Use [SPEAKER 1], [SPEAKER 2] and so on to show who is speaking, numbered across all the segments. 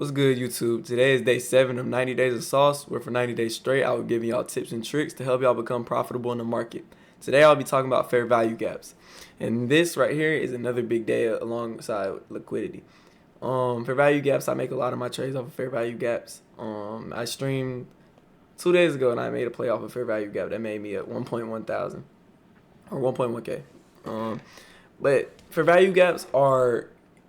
[SPEAKER 1] What's good, YouTube? Today is day 7 of 90 Days of Sauce, where for 90 days straight, I will give y'all tips and tricks to help y'all become profitable in the market. Today, I'll be talking about fair value gaps. And this right here is another big day alongside liquidity. Fair value gaps, I make a lot of my trades off of fair value gaps. I streamed 2 days ago and I made a play off of fair value gap that made me at 1.1 thousand or 1.1K. But fair value gaps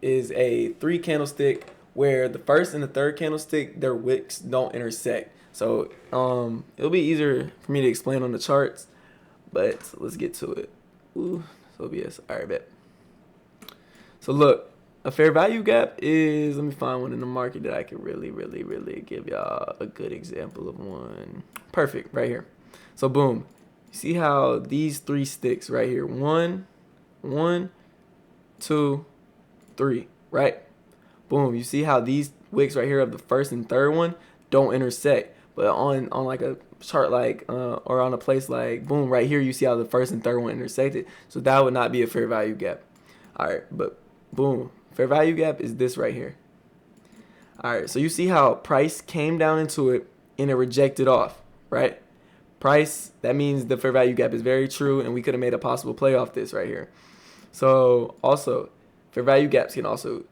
[SPEAKER 1] is a 3 candlestick where the first and the third candlestick, their wicks don't intersect. So it'll be easier for me to explain on the charts, but let's get to it. Ooh, so OBS. All right, bet. So look, a fair value gap is, let me find one in the market that I can really give y'all a good example of one. Perfect, right here. So boom, you see how these 3 sticks right here, 1, 2, 3, right? Boom, you see how these wicks right here of the first and third one don't intersect. But on like a chart like or on a place like boom, right here you see how the first and third one intersected. So that would not be a fair value gap. Alright, but boom, fair value gap is this right here. Alright, so you see how price came down into it and it rejected off, right? Price, that means the fair value gap is very true and we could have made a possible play off this right here. So also, fair value gaps can also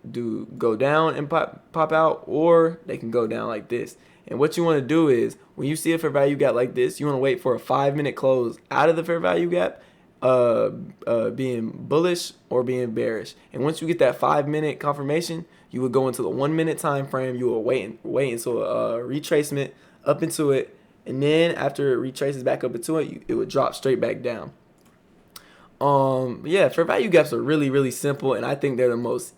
[SPEAKER 1] go down and pop out, or they can go down like this. And what you want to do is, when you see a fair value gap like this, you want to wait for a 5-minute close out of the fair value gap, being bullish or being bearish. And once you get that 5-minute confirmation, you would go into the 1-minute time frame. You will wait until a retracement up into it, and then after it retraces back up into it, it would drop straight back down. Yeah, fair value gaps are really simple, and I think they're the most,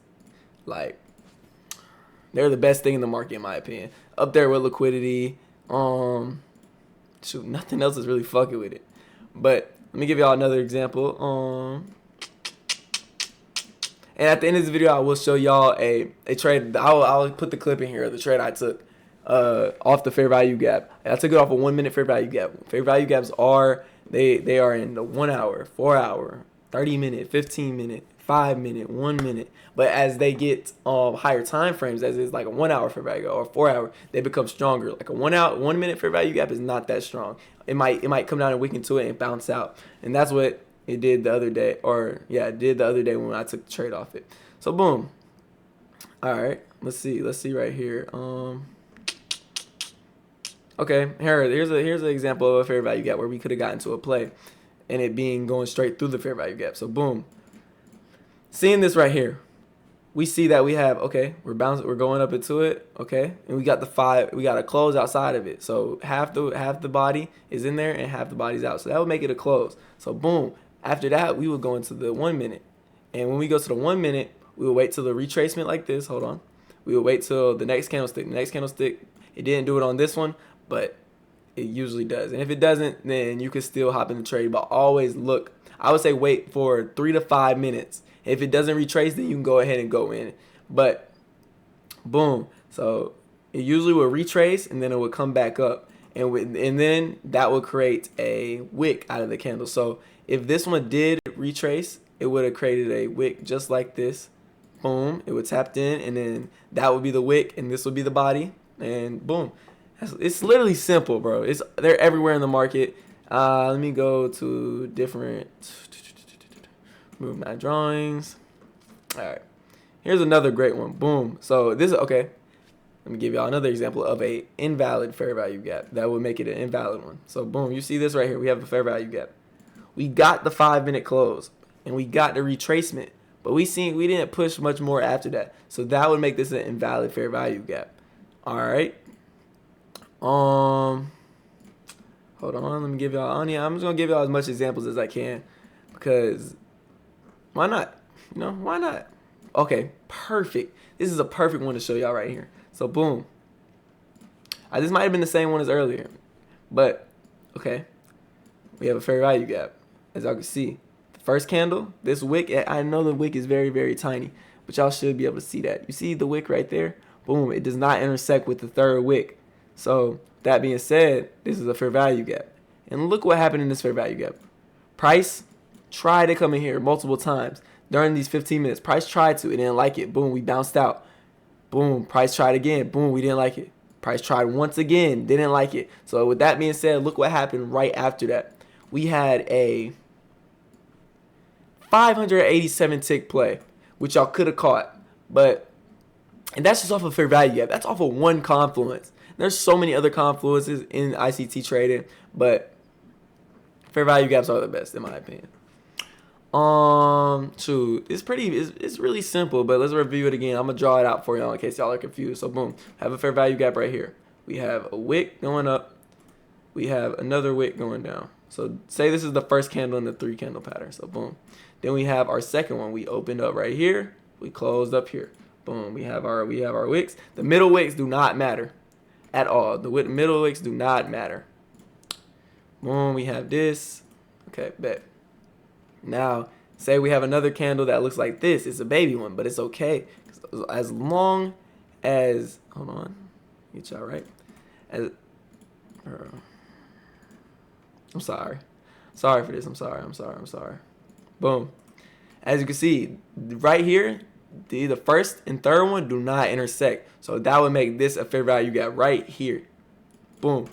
[SPEAKER 1] they're the best thing in the market in my opinion. Up there with liquidity. Shoot, nothing else is really fucking with it. But let me give y'all another example. And at the end of this video, I will show y'all a trade. I'll put the clip in here of the trade I took off the fair value gap. And I took it off a 1-minute fair value gap. Fair value gaps are They are in the 1 hour, 4 hour, 30-minute, 15-minute, 5-minute, 1 minute. But as they get higher time frames, as is like a 1 hour fair value gap or 4 hour, they become stronger. Like a 1 minute fair value gap is not that strong. It might come down and weaken to it and bounce out. And that's what it did the other day, it did the other day when I took the trade off it. So boom. All right, let's see right here. Okay, here's an example of a fair value gap where we could have gotten to a play and it being going straight through the fair value gap. So boom. Seeing this right here, we see that we have, okay, we're going up into it, okay? And we got a close outside of it. So half the body is in there and half the body's out. So that would make it a close. So boom, after that, we would go into the 1 minute. And when we go to the 1 minute, we will wait till the retracement like this. Hold on. We will wait till the next candlestick. The next candlestick, it didn't do it on this one, but it usually does. And if it doesn't, then you can still hop in the trade. But always look, I would say wait for 3 to 5 minutes. If it doesn't retrace, then you can go ahead and go in. But boom, so it usually will retrace and then it will come back up. And then that will create a wick out of the candle. So if this one did retrace, it would have created a wick just like this. Boom, it would tapped in, and then that would be the wick, and this would be the body, and boom. It's literally simple, bro. They're everywhere in the market. Let me go to different, move my drawings. All right, here's another great one. Boom. So this, okay, let me give y'all another example of a invalid fair value gap that would make it an invalid one. So boom, you see this right here. We have the fair value gap. We got the 5-minute close and we got the retracement, but we didn't push much more after that. So that would make this an invalid fair value gap. All right. Hold on, let me give y'all, I'm just gonna give y'all as much examples as I can, because why not? You know, why not? Okay, perfect. This is a perfect one to show y'all right here. So boom. This might have been the same one as earlier, but okay. We have a fair value gap, as y'all can see. The first candle, this wick, I know the wick is very tiny, but y'all should be able to see that. You see the wick right there? Boom, it does not intersect with the third wick. So that being said, this is a fair value gap. And look what happened in this fair value gap. Price tried to come in here multiple times during these 15 minutes. Price tried to, it didn't like it. Boom, we bounced out. Boom, price tried again. Boom, we didn't like it. Price tried once again, didn't like it. So with that being said, look what happened right after that. We had a 587 tick play, which y'all could have caught. And that's just off of fair value gap. That's off of one confluence. There's so many other confluences in ICT trading, but fair value gaps are the best in my opinion. It's really simple, but let's review it again. I'm gonna draw it out for y'all in case y'all are confused. So boom, have a fair value gap right here. We have a wick going up. We have another wick going down. So say this is the first candle in the 3 candle pattern. So boom. Then we have our second one. We opened up right here. We closed up here. Boom. We have our wicks. The middle wicks do not matter at all. The middle wicks do not matter. Boom. We have this. Okay, bet. Now, say we have another candle that looks like this. It's a baby one, but it's okay. As long as, hold on, get y'all right. I'm sorry. Sorry for this. I'm sorry. Boom. As you can see, right here, the first and third one do not intersect. So that would make this a fair value gap right here. Boom.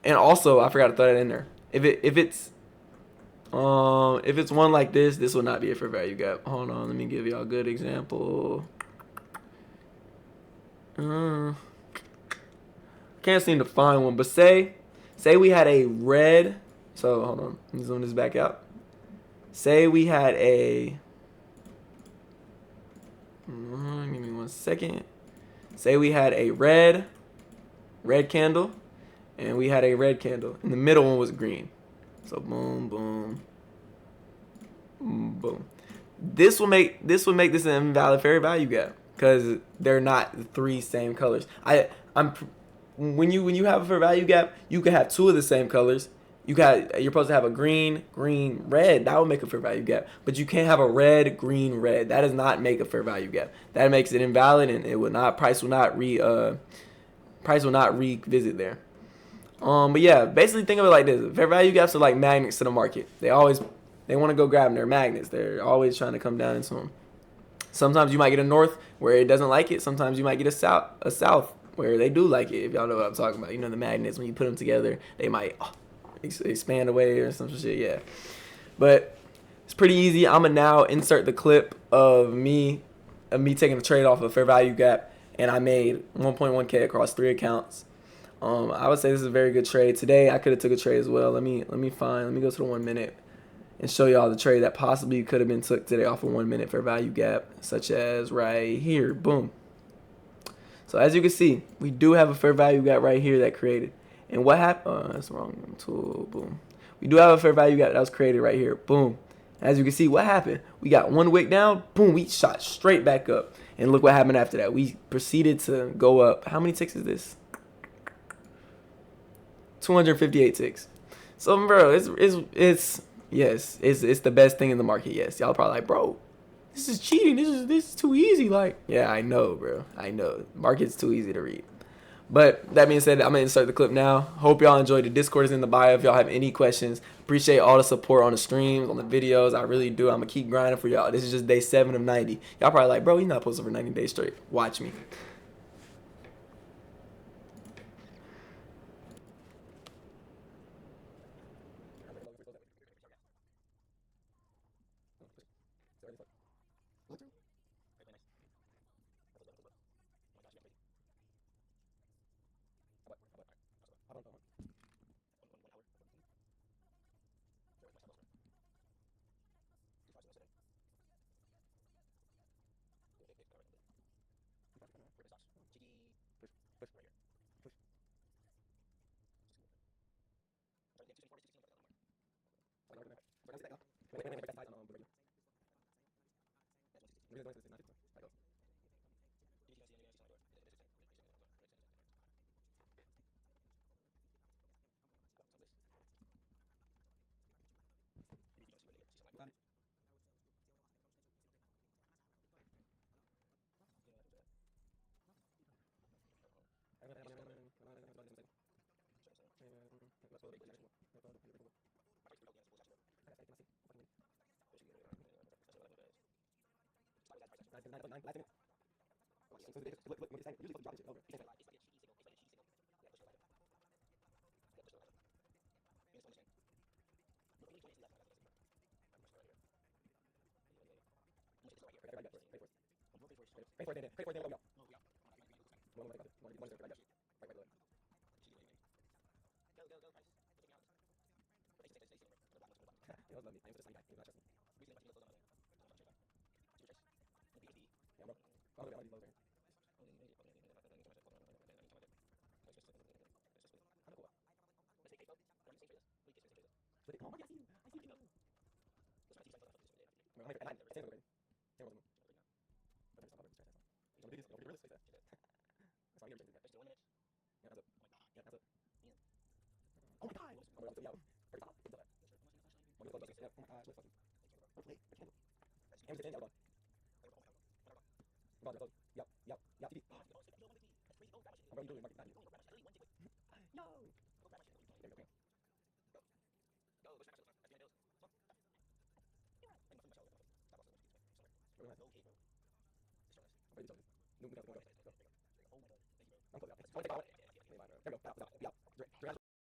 [SPEAKER 1] And also, I forgot to throw that in there. If it's one like this will not be a fair value gap. Hold on, let me give y'all a good example. Can't seem to find one, but say we had a red. So hold on, let me zoom this back out. Say we had a. Give me 1 second. Say we had a red candle, and we had a red candle, and the middle one was green. So boom, boom, boom. This will make this an invalid fair value gap because they're not the 3 same colors. When you have a fair value gap, you can have 2 of the same colors. You're supposed to have a green, red. That would make a fair value gap. But you can't have a red, green, red. That does not make a fair value gap. That makes it invalid, and it will not price will not revisit there. But yeah, basically think of it like this: fair value gaps are like magnets to the market. They want to go grab them. They're magnets. They're always trying to come down into them. Sometimes you might get a north where it doesn't like it. Sometimes you might get a south where they do like it. If y'all know what I'm talking about, the magnets, when you put them together, they might expand away or some shit. Yeah, but it's pretty easy. I'm gonna now insert the clip of me taking a trade off of fair value gap, and I made 1.1K across 3 accounts. I would say this is a very good trade. Today I could have took a trade as well. Let me go to the 1 minute and show y'all the trade that possibly could have been took today off a 1 minute fair value gap, such as right here. Boom. So as you can see, we do have a fair value gap right here that created. And what happened? That's the wrong tool. Boom. We do have a fair value gap that was created right here. Boom. As you can see, what happened? We got 1 wick down. Boom. We shot straight back up. And look what happened after that. We proceeded to go up. How many ticks is this? 258 ticks. So, bro, it's the best thing in the market. Yes, y'all probably like, bro, this is cheating. This is too easy. Like, yeah, I know, bro. I know. Market's too easy to read. But that being said, I'm going to insert the clip now. Hope y'all enjoyed. The Discord is in the bio if y'all have any questions. Appreciate all the support on the streams, on the videos. I really do. I'm going to keep grinding for y'all. This is just day 7 of 90. Y'all probably like, bro, you're not posting for 90 days straight. Watch me.